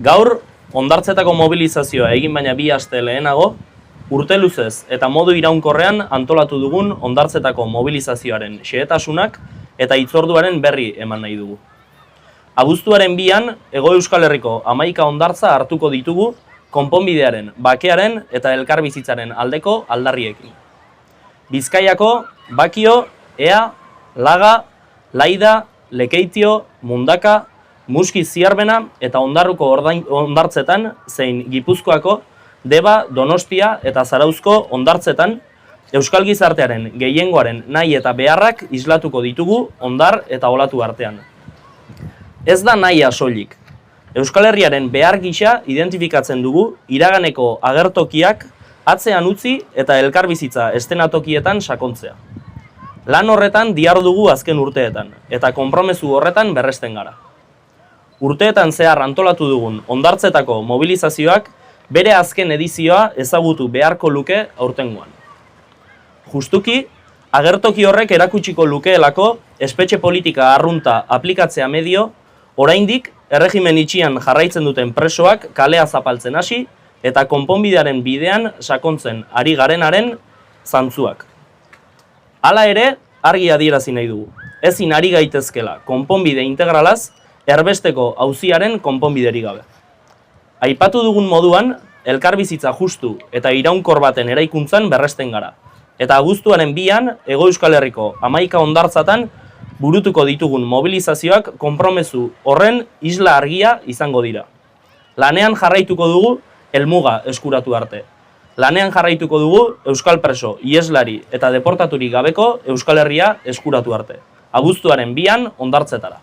Gaur, hondartzetako mobilizazioa egin baina 2 aste lehenago, urte luzez eta modu iraunkorrean antolatu dugun hondartzetako mobilizazioaren xehetasunak eta hitzorduaren berri eman nahi dugu. Abuztuaren 2an, Hego Euskal Herriko 11 hondartza hartuko ditugu konponbidearen, bakearen eta elkarbizitzaren aldeko aldarriekin. Bizkaiako, Bakio, Ea, Laga, Laida, Lekeitio, Mundaka, Muskiz Ziarbena eta Ondarruko hondartzetan zein Gipuzkoako, Deba, Donostia eta Zarauzko hondartzetan euskal gizartearen gehiengoaren nahi eta beharrak islatuko ditugu hondar eta olatu artean. Ez da nahia soilik. Euskal Herriaren behar gisa identifikatzen dugu iraganeko agertokiak atzean utzi eta elkarbizitza eszenatokietan sakontzea. Lan horretan dihardugu azken urteetan eta konpromezu horretan berresten gara. Urteetan zehar antolatu dugun hondartzetako mobilizazioak bere azken edizioa ezagutu beharko luke aurtengoan. Justuki, agertoki horrek erakutsiko lukeelako espetxe politika arrunta aplikatzea medio, oraindik erregimen itxian jarraitzen duten presoak kalea zapaltzen hasi eta konponbidearen bidean sakontzen ari garenaren zantzuak. Hala ere, argi adierazi nahi dugu. Ezin ari gaitezkela konponbide integralaz erbesteko auziaren konponbiderik gabe. Aipatu dugun moduan, elkarbizitza justu eta iraunkor baten eraikuntzan berresten gara. Eta abuztuaren 2an, Hego Euskal Herriko 11 hondartzatan burutuko ditugun mobilizazioak konpromezu horren isla argia izango dira. Lanean jarraituko dugu helmuga eskuratu arte. Lanean jarraituko dugu euskal preso, iheslari eta deportaturik gabeko Euskal Herria eskuratu arte. Abuztuaren 2an hondartzetara.